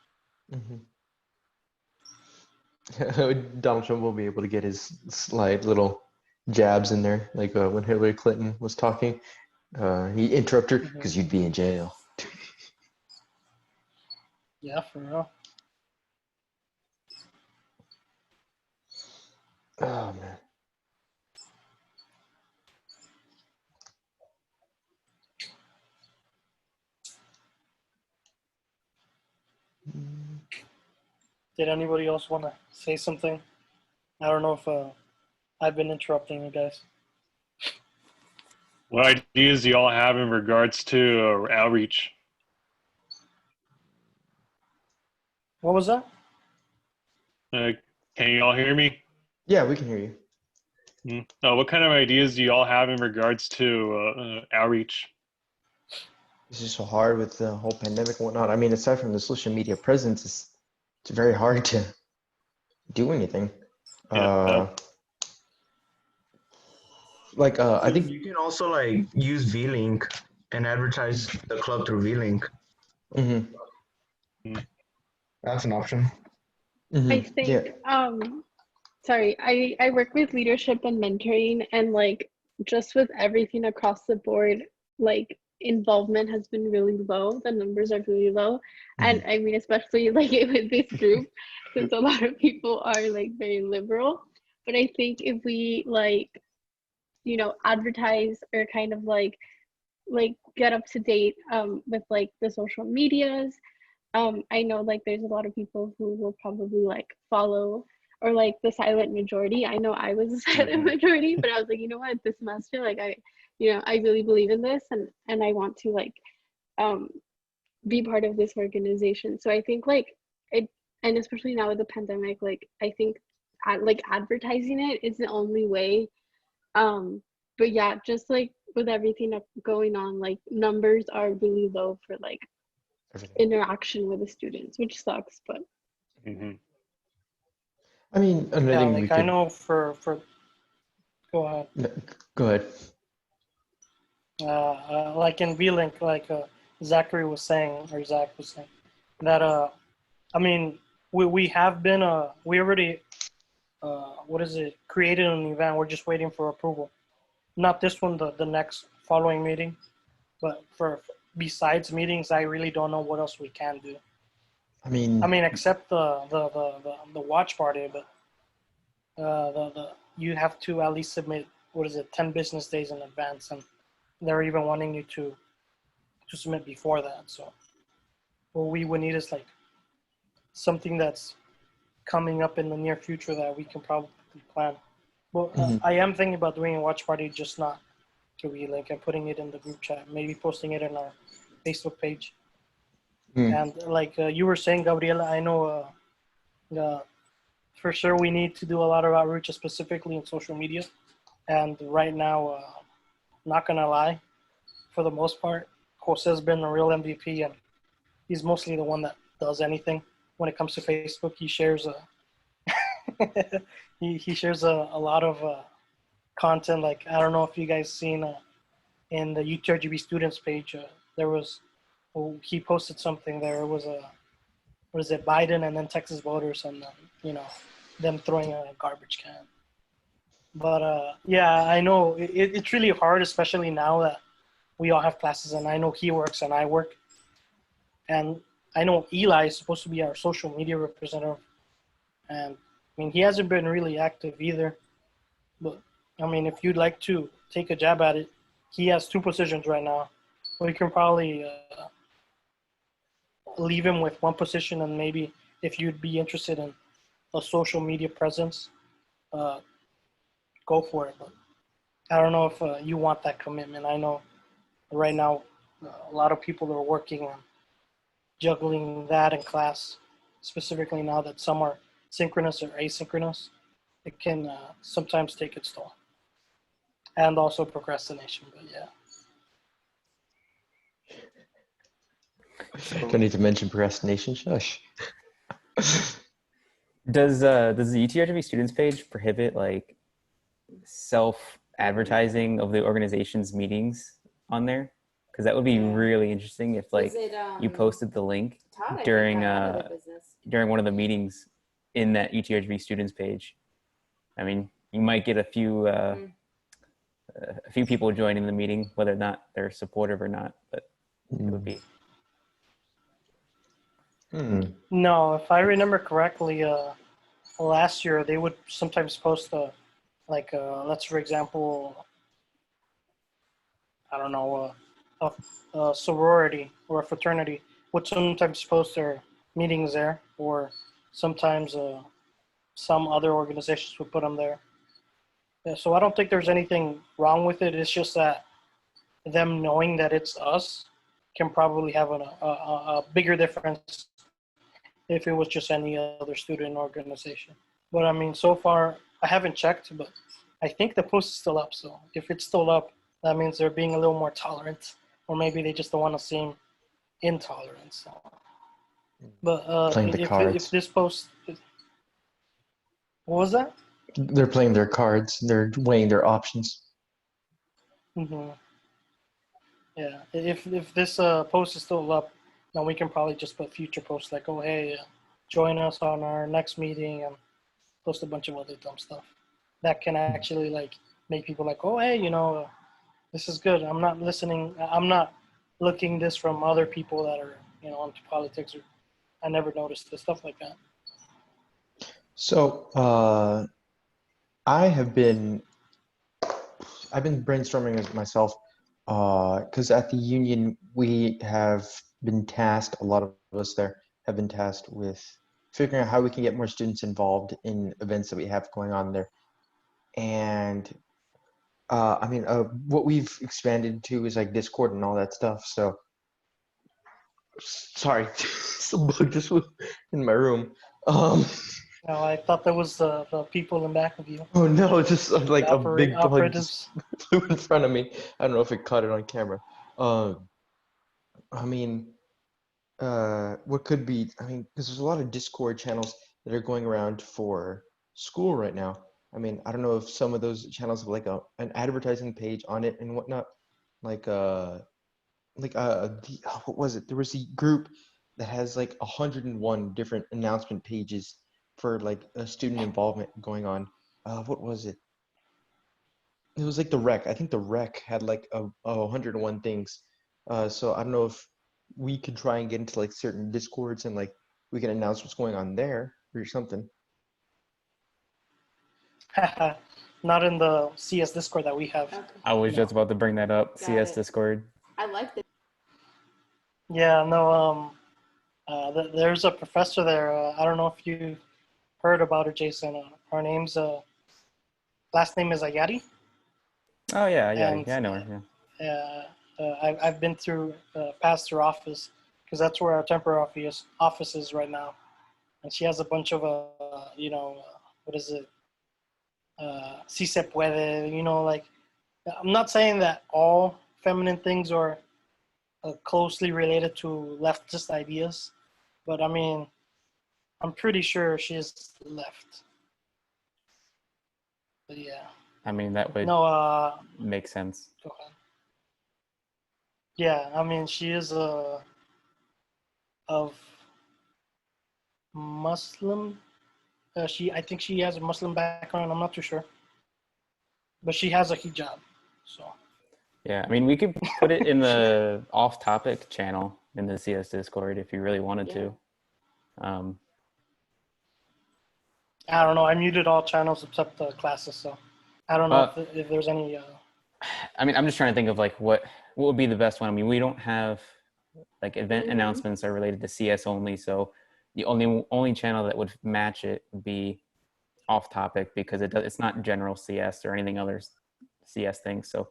Donald Trump will be able to get his slight little jabs in there, like when Hillary Clinton was talking. He interrupted her because you'd be in jail. Yeah, for real. Oh man. Did anybody else want to say something? I don't know if I've been interrupting you guys. What ideas do y'all have in regards to outreach? What was that? Can you all hear me? Yeah, we can hear you. What kind of ideas do y'all have in regards to outreach? It's just so hard with the whole pandemic and whatnot. I mean, aside from the social media presence, it's very hard to do anything. Yeah. I think you can also like use V-Link and advertise the club through V-Link. That's an option. I think yeah. Sorry, I work with leadership and mentoring, and like just with everything across the board, like involvement has been really low. The numbers are really low. And I mean, especially like with this group, since a lot of people are like very liberal. But I think if we like, advertise or kind of like get up to date with like the social medias. I know like there's a lot of people who will probably like follow, or like the silent majority. I know I was a silent majority, but I was like, you know what, this semester, like I really believe in this, and I want to like be part of this organization. So I think like it, and especially now with the pandemic, like I think like advertising it is the only way. But yeah, just like with everything going on, like numbers are really low for like interaction with the students, which sucks, but I mean, another yeah, thing like we could... I know for go ahead. Go ahead. Like in V-Link, like Zachary was saying, or Zach was saying, that I mean, we have been we already created an event. We're just waiting for approval. Not this one, the next following meeting, but for besides meetings, I really don't know what else we can do. I mean, except the watch party, but you have to at least submit 10 business days in advance, and they're even wanting you to submit before that. So what we would need is like something that's coming up in the near future that we can probably plan. Well, I am thinking about doing a watch party, just not to V-Link, and putting it in the group chat, maybe posting it in our Facebook page. And like you were saying, Gabriela, I know for sure we need to do a lot of outreach, specifically in social media. And right now, not gonna lie, for the most part, Jose's been a real MVP, and he's mostly the one that does anything when it comes to Facebook. He shares he shares a lot of content. Like, I don't know if you guys seen in the RGV students page, he posted something there. It was Biden and then Texas voters, and them throwing a garbage can. But yeah, I know it's really hard, especially now that we all have classes, and I know he works and I work. And I know Eli is supposed to be our social media representative. And I mean, he hasn't been really active either. But I mean, if you'd like to take a jab at it, he has 2 positions right now. We can probably leave him with 1 position, and maybe if you'd be interested in a social media presence, go for it. But I don't know if you want that commitment. I know right now a lot of people are working on juggling that in class. specifically now that some are synchronous or asynchronous, it can sometimes take its toll. And also procrastination, but yeah. Don't need to mention procrastination. Shush. Does the UTRGV students page prohibit like self-advertising of the organization's meetings on there? Because that would be really interesting if like you posted the link during during one of the meetings in that UTRGV students page. I mean, you might get a few people joining the meeting, whether or not they're supportive or not, but it would be. No, if I remember correctly, last year they would sometimes post let's for example, I don't know, a sorority or a fraternity would sometimes post their meetings there, or sometimes some other organizations would put them there. Yeah, so I don't think there's anything wrong with it. It's just that them knowing that it's us can probably have a bigger difference if it was just any other student organization. But I mean, so far, I haven't checked, but I think the post is still up. So if it's still up, that means they're being a little more tolerant, or maybe they just don't want to seem intolerant. So. But Playing the cards. if this post, what was that? They're playing their cards. They're weighing their options. Mm-hmm. Yeah, if this post is still up, then we can probably just put future posts like, oh, hey, join us on our next meeting, and post a bunch of other dumb stuff. That can actually like make people like, oh, hey, this is good. I'm not listening. I'm not looking this from other people that are, into politics, or I never noticed this stuff like that. So I've been brainstorming with myself because at the union we have been tasked, a lot of us there have been tasked with figuring out how we can get more students involved in events that we have going on there. And what we've expanded to is like Discord and all that stuff. So sorry, some bug just flew in my room. I thought that was the people in back of you. Oh no, just like a big bug operatives. just flew in front of me. I don't know if it caught it on camera. What could be, because there's a lot of Discord channels that are going around for school right now. I don't know if some of those channels have like an advertising page on it and whatnot. What was it? There was a group that has like 101 different announcement pages for like a student involvement going on. What was it? It was like the rec. I think the rec had like 101 things. So I don't know if we could try and get into like certain Discords and like we can announce what's going on there or something. Not in the CS Discord that we have. Okay. I was just about to bring that up. Got CS it. Discord. I like this. Yeah, no. There's a professor there. I don't know if you heard about her, Jason. Her name's last name is Ayari. Oh yeah, And, yeah, I know her. Yeah. I've been through past her office because that's where our temporary office is right now, and she has a bunch of what is it? Si se puede, like I'm not saying that all feminine things are closely related to leftist ideas, but I'm pretty sure she's left. But yeah. That would make sense. Go ahead. Yeah, she is of Muslim. I think she has a Muslim background. I'm not too sure, but she has a hijab. So. Yeah, we could put it in the off-topic channel in the CS Discord if you really wanted to. I don't know. I muted all channels except the classes, so I don't know if there's any. I'm just trying to think of like what would be the best one. We don't have like event announcements are related to CS only, so the only channel that would match it would be off-topic because it's not general CS or anything other CS things. So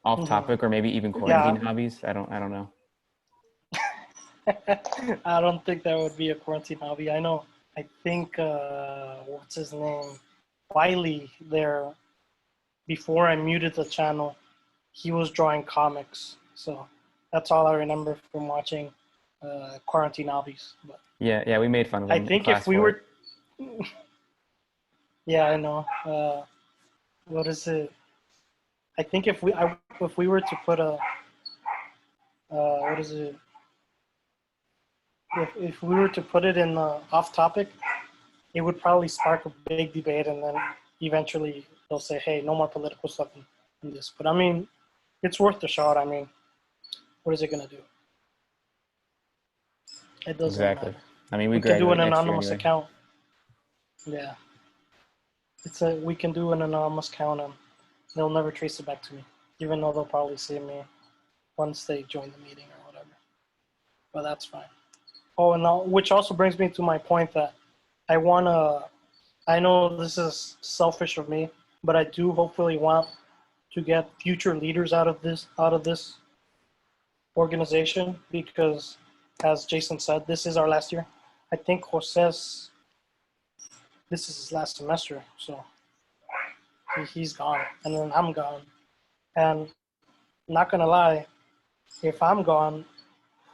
off-topic or maybe even quarantine hobbies. I don't know. I don't think that would be a quarantine hobby. I think, what's his name? Wiley there, before I muted the channel, he was drawing comics. So that's all I remember from watching quarantine hobbies. But Yeah, we made fun of I him in think class if we for it. were, yeah, I know. What is it? I think if we were to put a, what is it? If we were to put it in off topic, it would probably spark a big debate, and then eventually they'll say, "Hey, no more political stuff in this." But I mean, it's worth the shot. I mean, what is it gonna do? It doesn't Exactly. matter. I mean, we We can do graduate an next year anonymous anyway. account. Yeah, we can do an anonymous account, and they'll never trace it back to me, even though they'll probably see me once they join the meeting or whatever. But that's fine. Oh, and which also brings me to my point that I know this is selfish of me, but I do hopefully want to get future leaders out of this organization, because, as Jason said, this is our last year. I think Jose's, this is his last semester, so he's gone, and then I'm gone. And not gonna lie, if I'm gone,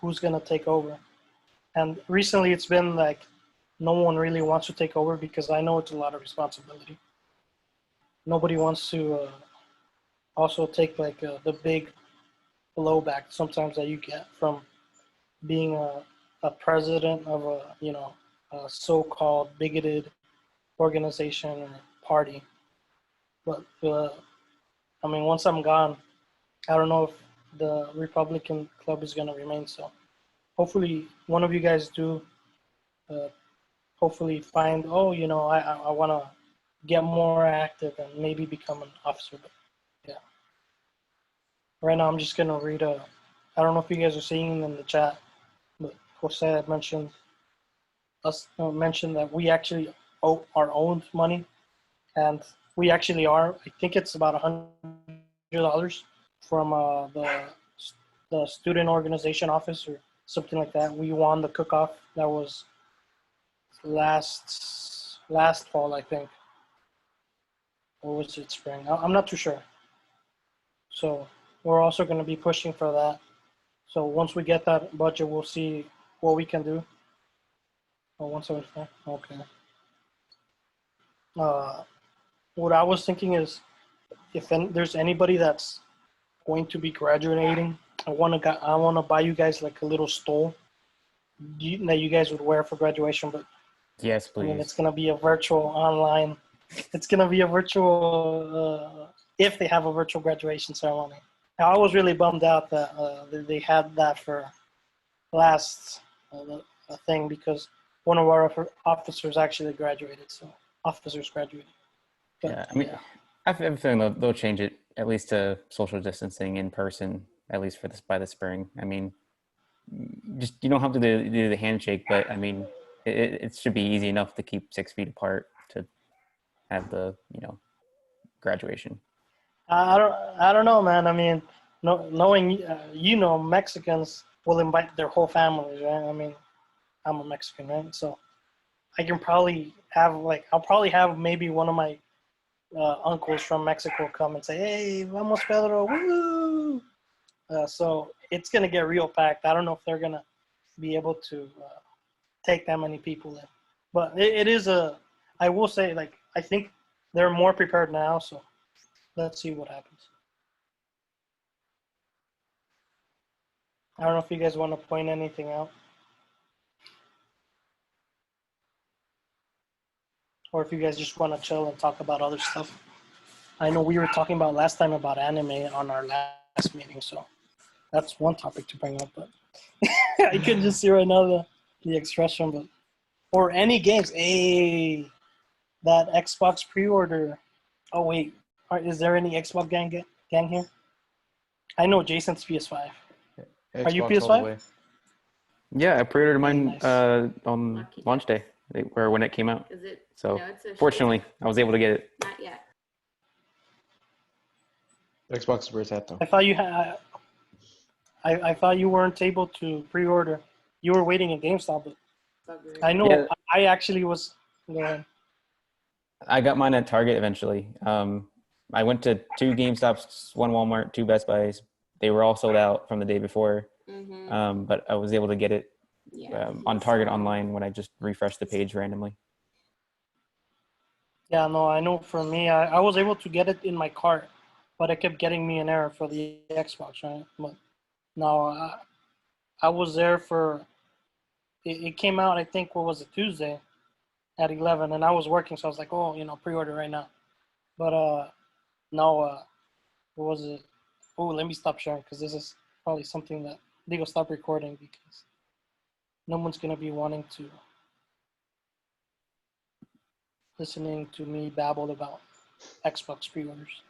who's gonna take over? And recently it's been like no one really wants to take over, because I know it's a lot of responsibility. Nobody wants to also take like the big blowback sometimes that you get from being a president of a so-called bigoted organization or party. But I mean, once I'm gone, I don't know if the Republican club is going to remain. So hopefully one of you guys do uh, hopefully find, I want to get more active and maybe become an officer. But yeah, right now I'm just going to read I don't know if you guys are seeing in the chat, but Jose had mentioned that we actually owe our own money, and we actually are. I think it's about $100 from the student organization office or something like that. We won the cook-off that was last fall, I think, or was it spring? I'm not too sure. So we're also going to be pushing for that. So once we get that budget, we'll see what we can do. Oh, 175. Okay. What I was thinking is, if there's anybody that's going to be graduating, I want to buy you guys like a little stole that you guys would wear for graduation. But Yes, I mean, please. it's gonna be a virtual online. It's gonna be a virtual if they have a virtual graduation ceremony. Now, I was really bummed out that they had that for last thing, because one of our officers actually graduated. So officers graduated. But, Yeah, I mean, I have a feeling they'll change it at least to social distancing in person, at least for this by the spring. I mean, just you don't have to do the handshake, but I mean, it should be easy enough to keep 6 feet apart to have the graduation. I don't know, man. I mean, knowing Mexicans will invite their whole families, right? I mean, I'm a Mexican, right? So I can probably I'll probably have maybe one of my uncles from Mexico come and say, "Hey, vamos Pedro, woo!" So it's gonna get real packed. I don't know if they're gonna be able to take that many people in, but it is I will say, like, I think they're more prepared now. So let's see what happens. I don't know if you guys want to point anything out, or if you guys just want to chill and talk about other stuff. I know we were talking about last time about anime on our last meeting, so that's one topic to bring up. But I can just see right now the expression, but or any games. Hey, that Xbox pre-order. Oh wait, is there any Xbox gang here? I know Jason's PS5. Are you Xbox all the PS5? way. Yeah, I pre-ordered mine nice. on launch day, or when it came out. Is it? So No, it's fortunately, I was able to get it. not yet. Xbox is where it's at though. I thought you had. I thought you weren't able to pre-order you were waiting at GameStop, but I know Yeah. I actually was. I got mine at Target eventually. I went to 2 GameStops, 1 Walmart, 2 Best Buys. They were all sold out from the day before, but I was able to get it on Target online when I just refreshed the page randomly. Yeah, no, I know for me, I was able to get it in my cart, but it kept getting me an error for the Xbox, right? But no, I was there for, it came out, I think, what was it, Tuesday at 11, and I was working, so I was like, oh, pre-order right now. But no, what was it? Oh, let me stop sharing, because this is probably something that they go stop recording, because no one's going to be wanting to listening to me babble about Xbox pre-orders.